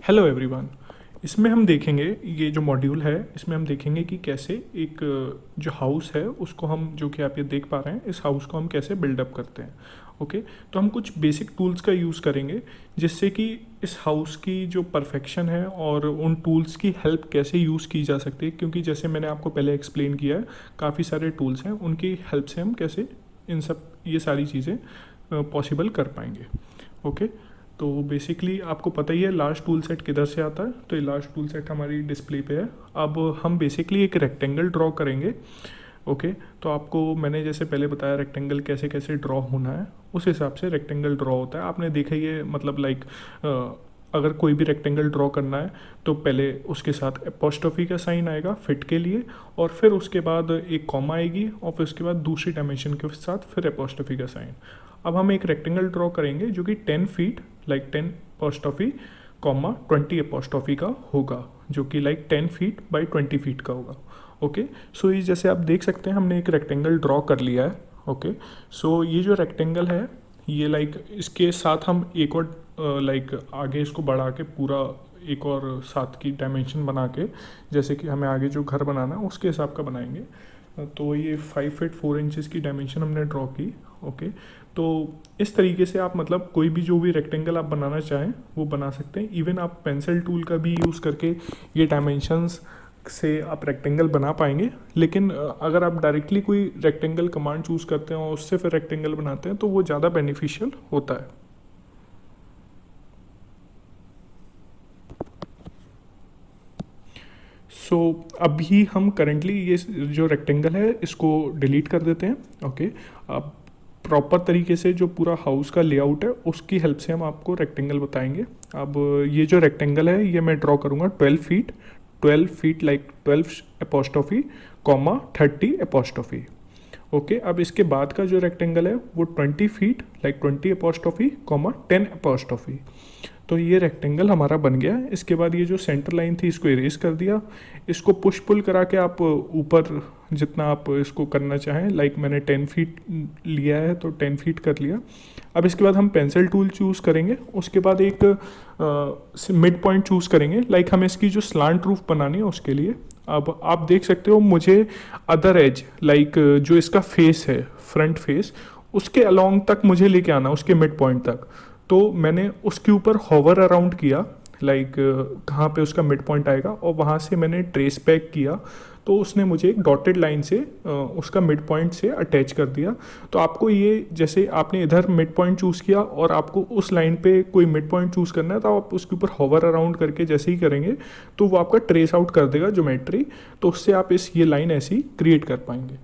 Hello everyone. इसमें हम देखेंगे, ये जो मॉड्यूल है इसमें हम देखेंगे कि कैसे एक जो हाउस है उसको हम, जो कि आप ये देख पा रहे हैं, इस हाउस को हम कैसे बिल्डअप करते हैं। ओके, तो हम कुछ बेसिक टूल्स का यूज़ करेंगे जिससे कि इस हाउस की जो परफेक्शन है और उन टूल्स की हेल्प कैसे यूज़ की जा सकती है, क्योंकि जैसे मैंने आपको पहले एक्सप्लेन किया है काफ़ी सारे टूल्स हैं, उनकी हेल्प से हम कैसे इन सब ये सारी चीज़ें पॉसिबल कर पाएंगे। ओके, तो बेसिकली आपको पता ही है लास्ट टूल सेट किधर से आता है। तो ये लास्ट टूल सेट हमारी डिस्प्ले पे है। अब हम बेसिकली एक रेक्टेंगल ड्रॉ करेंगे। ओके, तो आपको मैंने जैसे पहले बताया रेक्टेंगल कैसे कैसे ड्रॉ होना है, उस हिसाब से रेक्टेंगल ड्रॉ होता है। आपने देखा ये मतलब लाइक अगर कोई भी रेक्टेंगल ड्रॉ करना है तो पहले उसके साथ एपोस्ट्रोफी का साइन आएगा फिट के लिए, और फिर उसके बाद एक कॉमा आएगी, और फिर उसके बाद दूसरी डायमेंशन के साथ फिर एपोस्ट्रोफी का साइन। अब हम एक रेक्टेंगल ड्रॉ करेंगे जो कि 10 feet like 10 apostrophe comma 20 apostrophe का होगा, जो कि लाइक 10 फीट बाई 20 फीट का होगा। ओके, सो ये जैसे आप देख सकते हैं हमने एक रेक्टेंगल ड्रॉ कर लिया है। ओके, सो ये जो रेक्टेंगल है ये लाइक इसके साथ हम एक और लाइक आगे इसको बढ़ा के पूरा एक और 7 की डायमेंशन बना के, जैसे कि हमें आगे जो घर बनाना है उसके हिसाब का बनाएंगे। तो ये 5 फीट 4 इंचज़ की डायमेंशन हमने ड्रॉ की। ओके, तो इस तरीके से आप मतलब कोई भी जो भी रेक्टेंगल आप बनाना चाहें वो बना सकते हैं। इवन आप पेंसिल टूल का भी यूज़ करके ये डायमेंशंस से आप रेक्टेंगल बना पाएंगे। लेकिन अगर आप डायरेक्टली कोई रेक्टेंगल कमांड चूज़ करते हैं और उससे फिर रेक्टेंगल बनाते हैं तो वो ज़्यादा बेनिफिशियल होता है। सो अभी हम करेंटली ये जो रेक्टेंगल है इसको डिलीट कर देते हैं। ओके, अब प्रॉपर तरीके से जो पूरा हाउस का लेआउट है उसकी हेल्प से हम आपको रेक्टेंगल बताएंगे। अब ये जो रेक्टेंगल है ये मैं ड्रॉ करूँगा 12 feet like 12 apostrophe comma 30 apostrophe. Okay, अब इसके बाद का जो रेक्टेंगल है वो 20 feet like 20 apostrophe comma 10 apostrophe. तो ये रेक्टेंगल हमारा बन गया। इसके बाद ये जो सेंटर लाइन थी इसको इरेज कर दिया। इसको पुश पुल करा के आप ऊपर जितना आप इसको करना चाहें, लाइक मैंने 10 फीट लिया है तो 10 फीट कर लिया। अब इसके बाद हम पेंसिल टूल चूज़ करेंगे। उसके बाद एक मिड पॉइंट चूज़ करेंगे, लाइक हमें इसकी जो स्लांट रूफ बनानी है उसके लिए। अब आप देख सकते हो मुझे अदर एज लाइक जो इसका फेस है फ्रंट फेस उसके अलोंग तक मुझे लेके आना, उसके मिड पॉइंट तक। तो मैंने उसके ऊपर होवर अराउंड किया, लाइक कहाँ पे उसका मिड पॉइंट आएगा, और वहाँ से मैंने ट्रेस बैक किया तो उसने मुझे एक डॉटेड लाइन से उसका मिड पॉइंट से अटैच कर दिया। तो आपको ये जैसे आपने इधर मिड पॉइंट चूज़ किया और आपको उस लाइन पे कोई मिड पॉइंट चूज़ करना है तो आप उसके ऊपर होवर अराउंड करके जैसे ही करेंगे तो वो आपका ट्रेस आउट कर देगा ज्योमेट्री। तो उससे आप ये लाइन ऐसी क्रिएट कर पाएंगे।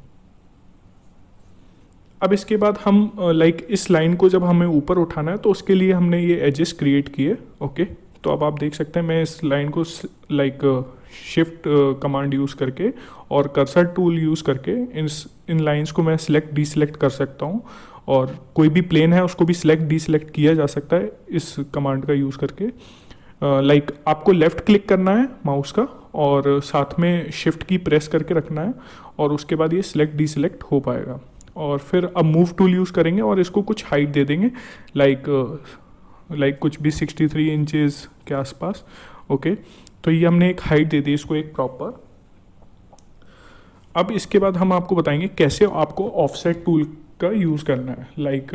अब इसके बाद हम लाइक इस लाइन को जब हमें ऊपर उठाना है तो उसके लिए हमने ये एजेस क्रिएट किए। ओके, तो अब आप देख सकते हैं मैं इस लाइन को लाइक शिफ्ट कमांड यूज़ करके और कर्सर टूल यूज़ करके इन लाइंस को मैं सिलेक्ट डीसिलेक्ट कर सकता हूँ, और कोई भी प्लेन है उसको भी सिलेक्ट डीसिलेक्ट किया जा सकता है इस कमांड का यूज़ करके। लाइक आपको लेफ़्ट क्लिक करना है माउस का और साथ में शिफ्ट की प्रेस करके रखना है, और उसके बाद ये सिलेक्ट डीसिलेक्ट हो पाएगा। और फिर अब मूव टूल यूज़ करेंगे और इसको कुछ हाइट दे देंगे, लाइक कुछ भी 63 इंचेस के आसपास। ओके, तो ये हमने एक हाइट दे दी इसको एक प्रॉपर। अब इसके बाद हम आपको बताएंगे कैसे आपको ऑफसेट टूल का यूज़ करना है। लाइक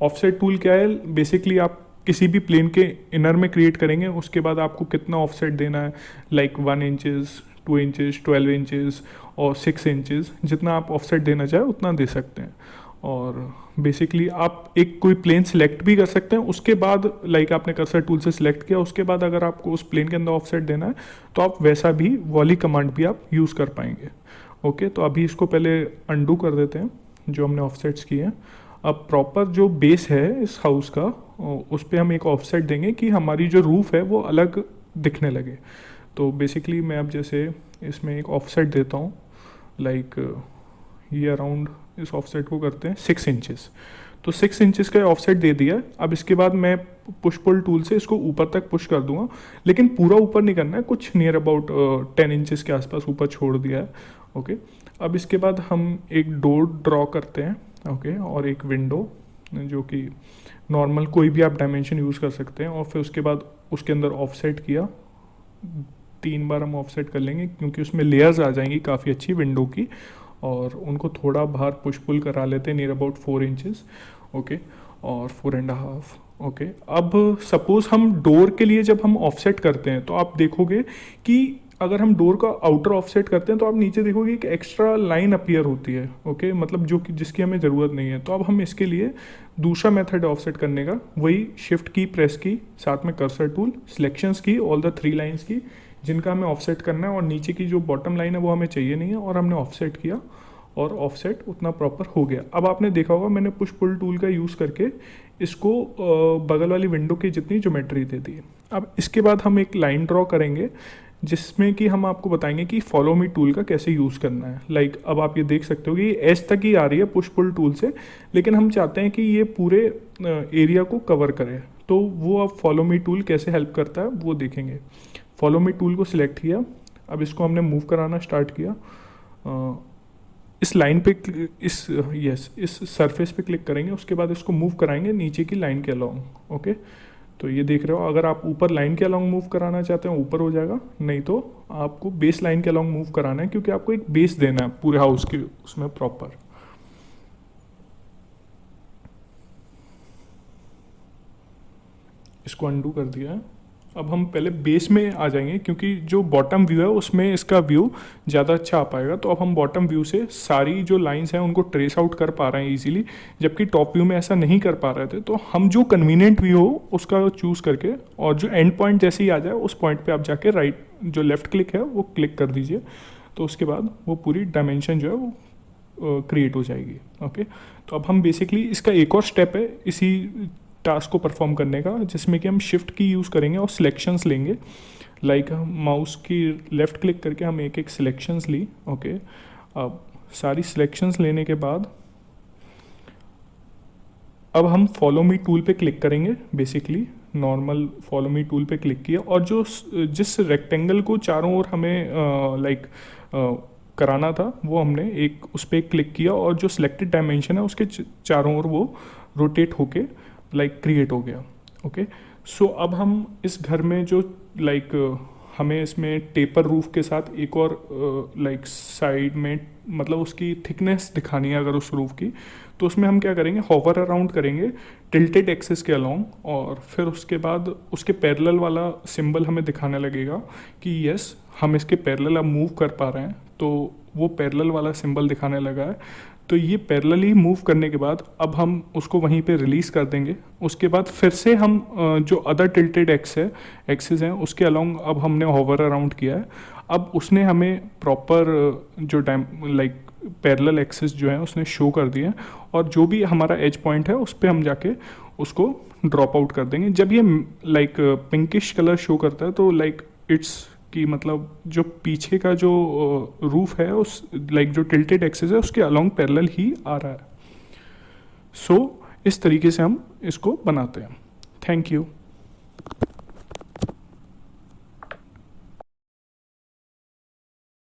ऑफसेट टूल क्या है, बेसिकली आप किसी भी प्लेन के इनर में क्रिएट करेंगे, उसके बाद आपको कितना ऑफसेट देना है, लाइक 1 इंचेस 2 इंचेस 12 इंचेस और 6 इंचेस, जितना आप ऑफसेट देना चाहे उतना दे सकते हैं। और बेसिकली आप एक कोई प्लेन सिलेक्ट भी कर सकते हैं, उसके बाद लाइक आपने कर्सर टूल से सिलेक्ट किया, उसके बाद अगर आपको उस प्लेन के अंदर ऑफसेट देना है तो आप वैसा भी वाली कमांड भी आप यूज़ कर पाएंगे। ओके, तो अभी इसको पहले अंडू कर देते हैं जो हमने ऑफसेट्स किए हैं। अब प्रॉपर जो बेस है इस हाउस का उस पर हम एक ऑफसेट देंगे कि हमारी जो रूफ़ है वो अलग दिखने लगे। तो बेसिकली मैं अब जैसे इसमें एक ऑफसेट देता हूँ, लाइक ये अराउंड इस ऑफसेट को करते हैं 6 इंचेस। तो 6 इंचेस का ऑफसेट दे दिया। अब इसके बाद मैं पुश पुल टूल से इसको ऊपर तक पुश कर दूंगा, लेकिन पूरा ऊपर नहीं करना है, कुछ नियर अबाउट 10 इंचेस के आसपास ऊपर छोड़ दिया है। ओके, अब इसके बाद हम एक डोर ड्रॉ करते हैं। ओके, और एक विंडो जो कि नॉर्मल कोई भी आप डायमेंशन यूज़ कर सकते हैं, और फिर उसके बाद उसके अंदर ऑफसेट किया, 3 बार हम ऑफसेट कर लेंगे क्योंकि उसमें लेयर्स आ जाएंगी काफ़ी अच्छी विंडो की, और उनको थोड़ा बाहर पुश पुल करा लेते हैं नियर अबाउट 4 इंचेस, ओके, और 4.5, ओके। अब सपोज हम डोर के लिए जब हम ऑफसेट करते हैं तो आप देखोगे कि अगर हम डोर का आउटर ऑफसेट करते हैं तो आप नीचे देखोगे एक एक्स्ट्रा लाइन अपीयर होती है, ओके, मतलब जो कि जिसकी हमें ज़रूरत नहीं है। तो अब हम इसके लिए दूसरा मेथड ऑफसेट करने का, वही शिफ्ट की प्रेस की, साथ में कर्सर टूल, सिलेक्शंस की, ऑल द 3 लाइंस की जिनका हमें ऑफसेट करना है, और नीचे की जो बॉटम लाइन है वो हमें चाहिए नहीं है, और हमने ऑफसेट किया और ऑफसेट उतना प्रॉपर हो गया। अब आपने देखा होगा मैंने पुश पुल टूल का यूज़ करके इसको बगल वाली विंडो की जितनी ज्योमेट्री दे दी। अब इसके बाद हम एक लाइन ड्रॉ करेंगे जिसमें कि हम आपको बताएंगे कि फॉलो मी टूल का कैसे यूज़ करना है। लाइक अब आप ये देख सकते हो कि एज तक ही आ रही है पुश पुल टूल से, लेकिन हम चाहते हैं कि ये पूरे एरिया को कवर करे, तो वो अब फॉलो मी टूल कैसे हेल्प करता है वो देखेंगे। फॉलो मी टूल को सिलेक्ट किया, अब इसको हमने मूव कराना स्टार्ट किया, इस लाइन पे इस सरफेस पे क्लिक करेंगे, उसके बाद इसको मूव कराएंगे नीचे की लाइन के अलोंग, ओके। तो ये देख रहे हो, अगर आप ऊपर लाइन के अलोंग मूव कराना चाहते हैं ऊपर हो जाएगा, नहीं तो आपको बेस लाइन के अलोंग मूव कराना है क्योंकि आपको एक बेस देना है पूरे हाउस के उसमें प्रॉपर। इसको अंडू कर दिया है। अब हम पहले बेस में आ जाएंगे क्योंकि जो बॉटम व्यू है उसमें इसका व्यू ज़्यादा अच्छा आ पाएगा। तो अब हम बॉटम व्यू से सारी जो लाइंस हैं उनको ट्रेस आउट कर पा रहे हैं इजीली, जबकि टॉप व्यू में ऐसा नहीं कर पा रहे थे। तो हम जो कन्वीनियंट व्यू हो उसका चूज़ करके, और जो एंड पॉइंट जैसे ही आ जाए उस पॉइंट पे आप जाके राइट जो लेफ़्ट क्लिक है वो क्लिक कर दीजिए, तो उसके बाद वो पूरी डायमेंशन जो है वो क्रिएट हो जाएगी, ओके। तो अब हम बेसिकली इसका एक और स्टेप है इसी टास्क को परफॉर्म करने का, जिसमें कि हम शिफ्ट की यूज़ करेंगे और सिलेक्शंस लेंगे। लाइक माउस की लेफ़्ट क्लिक करके हम एक एक सिलेक्शंस ली, ओके। अब सारी सिलेक्शंस लेने के बाद अब हम फॉलो मी टूल पे क्लिक करेंगे, basically normal follow me tool पे क्लिक किया, और जो जिस रेक्टेंगल को चारों ओर हमें कराना था वो हमने एक उस पर क्लिक किया, और जो सिलेक्टेड डायमेंशन है उसके चारों ओर वो रोटेट होके क्रिएट हो गया, ओके। सो अब हम इस घर में जो हमें इसमें टेपर रूफ के साथ एक और साइड में मतलब उसकी थिकनेस दिखानी है अगर उस रूफ की, तो उसमें हम क्या करेंगे, हॉवर अराउंड करेंगे टिल्टेड एक्सिस के अलोंग, और फिर उसके बाद उसके पैरेलल वाला सिंबल हमें दिखाने लगेगा कि यस हम इसके पैरेलल अब मूव कर पा रहे हैं। तो वो पैरेलल वाला सिंबल दिखाने लगा है। तो ये पैरेलली मूव करने के बाद अब हम उसको वहीं पे रिलीज़ कर देंगे। उसके बाद फिर से हम जो अदर टिल्टेड एक्सिस हैं उसके अलोंग अब हमने हॉवर अराउंड किया है। अब उसने हमें प्रॉपर जो पैरेलल एक्सिस जो है उसने शो कर दिया है, और जो भी हमारा एज पॉइंट है उस पर हम जाके उसको ड्रॉप आउट कर देंगे। जब ये पिंकिश कलर शो करता है तो इट्स कि मतलब जो पीछे का जो रूफ है उस जो टिल्टेड एक्सिस है उसके अलोंग पैरेलल ही आ रहा है। सो इस तरीके से हम इसको बनाते हैं। Thank you.